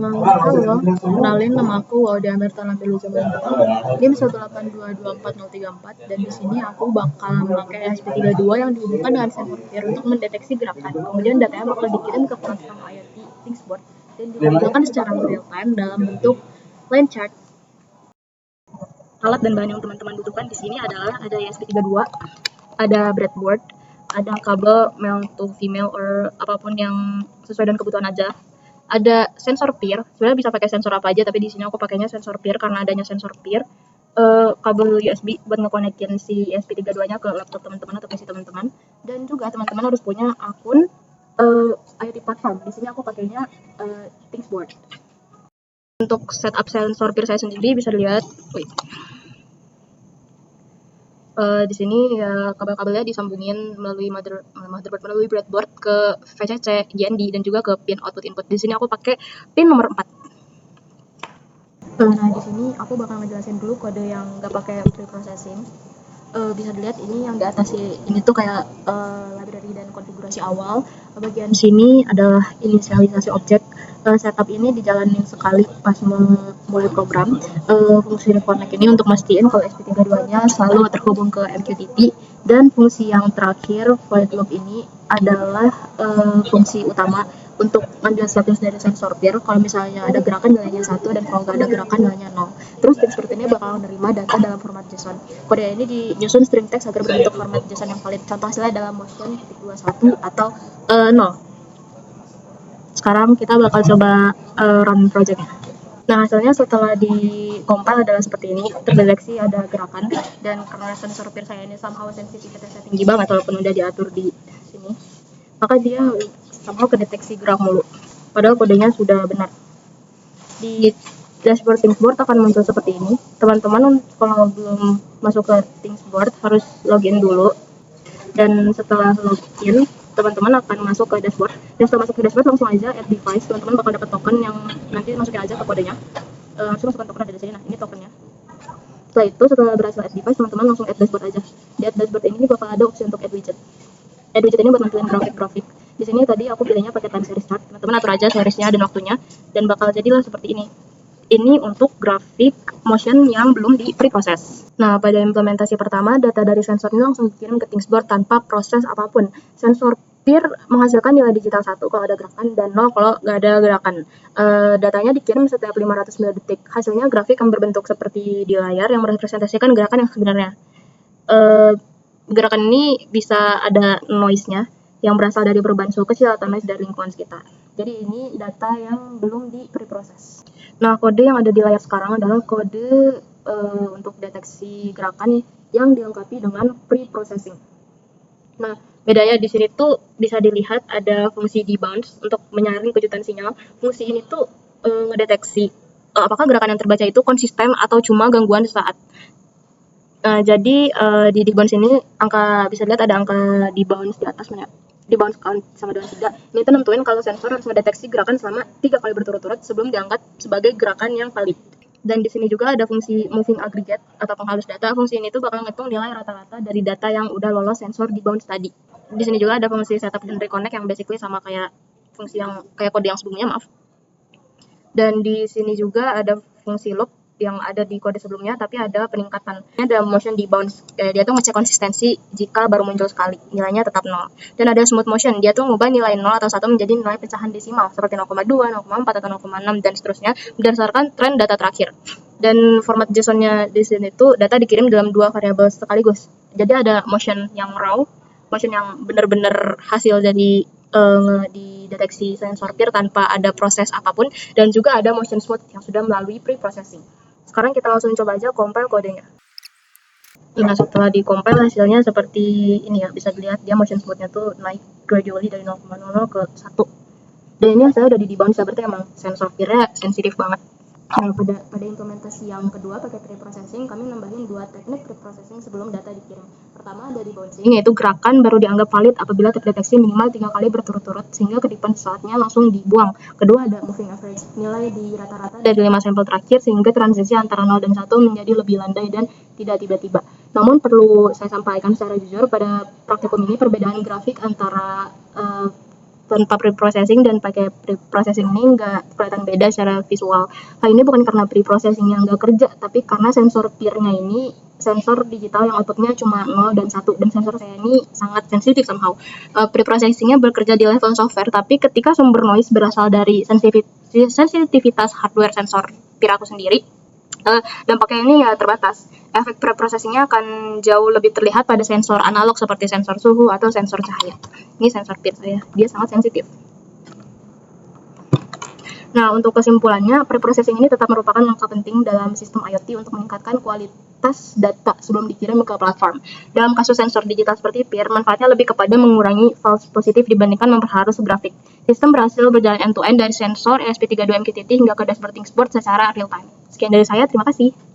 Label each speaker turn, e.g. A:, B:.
A: Halo, kenalin nama aku Waudia Amerta Lampilu Jamandua, NIM 1822434, dan di sini aku bakal memakai ESP32 yang dihubungkan dengan sensor peer untuk mendeteksi gerakan. Kemudian datanya bakal dikirim ke platform IoT Thingsboard dan ditampilkan secara real time dalam bentuk line chart. Alat dan bahan yang teman-teman butuhkan di sini adalah ada ESP32, ada breadboard, ada kabel male to female or apapun yang sesuai dengan kebutuhan aja. Ada sensor peer, sebenarnya bisa pakai sensor apa aja, tapi di sini aku pakainya sensor peer karena adanya sensor peer. Kabel USB buat ngekonekin si ESP32-nya ke laptop teman-teman atau PC teman-teman, dan juga teman-teman harus punya akun IoT platform. Di sini aku pakainya Thingsboard. Untuk setup sensor peer saya sendiri bisa dilihat, di sini ya kabel-kabelnya disambungin melalui motherboard melalui breadboard ke VCC, GND, dan juga ke pin output input. Di sini aku pakai pin nomor 4. Nah, di sini aku bakal ngejelasin dulu kode yang nggak pakai preprocessing. Bisa dilihat ini yang di atas ini tuh kayak library dan konfigurasi awal. Bagian sini adalah inisialisasi objek. Setup ini dijalanin sekali pas mulai program. Fungsi reconnect ini untuk mastiin kalau SP32-nya selalu terhubung ke MQTT, dan fungsi yang terakhir void loop ini adalah fungsi utama untuk ngambil status dari sensor peer. Kalau misalnya ada gerakan nilainya 1, dan kalau nggak ada gerakan nilainya 0. Terus tim seperti ini bakal menerima data dalam format JSON. Kode ini dinyusun string text agar berbentuk format JSON yang valid. Contoh hasilnya dalam motion 21 atau 0. Sekarang kita bakal coba run projectnya. Nah, hasilnya setelah di compile adalah seperti ini. Terdeteksi ada gerakan, dan karena sensor peer saya ini somehow sensitivitasnya tinggi banget walaupun udah diatur di sini, maka dia somehow kedeteksi gerak mulu, padahal kodenya sudah benar. Di dashboard Thingsboard akan muncul seperti ini. Teman-teman kalau belum masuk ke Thingsboard harus login dulu, dan setelah login teman-teman akan masuk ke dashboard. Dan setelah masuk ke dashboard langsung aja add device. Teman-teman bakal dapat token yang nanti masukin aja ke kodenya. Langsung masukkan token ada di sini. Nah, ini tokennya. Setelah itu, setelah berhasil add device, teman-teman langsung add dashboard aja. Di add dashboard ini bakal ada opsi untuk add widget. Add widget ini buat nentuin grafik-grafik. Di sini tadi aku pilihnya pakai time series chart. Teman-teman atur aja seriesnya dan waktunya, dan bakal jadilah seperti ini. Ini untuk grafik motion yang belum di pre-process. Nah, pada implementasi pertama, data dari sensor ini langsung dikirim ke Thingsboard tanpa proses apapun. Sensor peer menghasilkan nilai digital 1 kalau ada gerakan, dan 0 kalau nggak ada gerakan. Datanya dikirim setiap 500 detik. Hasilnya grafik yang berbentuk seperti di layar yang merepresentasikan gerakan yang sebenarnya. Gerakan ini bisa ada noise-nya yang berasal dari perubahan suhu kecil atau noise dari lingkungan sekitar. Jadi ini data yang belum di pre-process. Nah, kode yang ada di layar sekarang adalah kode untuk deteksi gerakan yang dilengkapi dengan pre-processing. Nah, bedanya di sini tuh bisa dilihat ada fungsi debounce untuk menyaring kejutan sinyal. Fungsi ini tuh ngedeteksi apakah gerakan yang terbaca itu konsisten atau cuma gangguan sesaat. Jadi di debounce ini bisa dilihat ada angka debounce di atas, debounce count sama dengan 3. Ini tuh nentuin kalau sensor harus mendeteksi gerakan selama 3 kali berturut-turut sebelum diangkat sebagai gerakan yang valid. Dan di sini juga ada fungsi moving aggregate atau penghalus data. Fungsi ini tuh bakal ngitung nilai rata-rata dari data yang udah lolos sensor debounce tadi. Di sini juga ada fungsi setup dan reconnect yang basically sama kayak fungsi yang kayak kode yang sebelumnya, maaf. Dan di sini juga ada fungsi loop yang ada di kode sebelumnya, tapi ada peningkatannya dalam motion debounce. Dia tuh ngecek konsistensi jika baru muncul sekali, nilainya tetap 0. Dan ada smooth motion, dia tuh ngubah nilai 0 atau 1 menjadi nilai pecahan desimal seperti 0,2, 0,4 atau 0,6 dan seterusnya berdasarkan tren data terakhir. Dan format JSON-nya di sini tuh data dikirim dalam 2 variabel sekaligus. Jadi ada motion yang raw, motion yang benar-benar hasil dari dideteksi sensor peer tanpa ada proses apapun, dan juga ada motion smooth yang sudah melalui pre-processing. Sekarang kita langsung coba aja compile kodenya. Nah, setelah di-compile hasilnya seperti ini ya, bisa dilihat dia motion smooth-nya tuh naik gradually dari 0,00 ke 1. Dan ini hasilnya udah di-debounce, berarti emang sensor peer-nya sensitif banget. Nah, pada implementasi yang kedua pakai pre-processing, kami nambahin 2 teknik pre-processing sebelum data dikirim. Pertama ada debouncing, yaitu gerakan baru dianggap valid apabila terdeteksi minimal 3 kali berturut-turut sehingga kedipan saatnya langsung dibuang. Kedua ada moving average, nilai di rata-rata dari 5 sampel terakhir sehingga transisi antara 0 dan 1 menjadi lebih landai dan tidak tiba-tiba. Namun perlu saya sampaikan secara jujur, pada praktikum ini perbedaan grafik antara tanpa pre-processing dan pakai pre-processing ini nggak kelihatan beda secara visual. Hal ini bukan karena pre-processingnya nggak kerja, tapi karena sensor peer-nya ini sensor digital yang outputnya cuma 0 dan 1, dan sensor saya ini sangat sensitif somehow. Pre-processingnya bekerja di level software, tapi ketika sumber noise berasal dari sensitivitas hardware sensor peer aku sendiri, dampaknya ini ya terbatas. Efek pre-processingnya akan jauh lebih terlihat pada sensor analog seperti sensor suhu atau sensor cahaya. Ini sensor peer saya, dia sangat sensitif. Nah, untuk kesimpulannya, pre-processing ini tetap merupakan langkah penting dalam sistem IoT untuk meningkatkan kualitas data sebelum dikirim ke platform. Dalam kasus sensor digital seperti peer, manfaatnya lebih kepada mengurangi false positif dibandingkan memperharus grafik. Sistem berhasil berjalan end-to-end dari sensor ESP32 MQTT hingga ke dashboard secara real time. Sekian dari saya, terima kasih.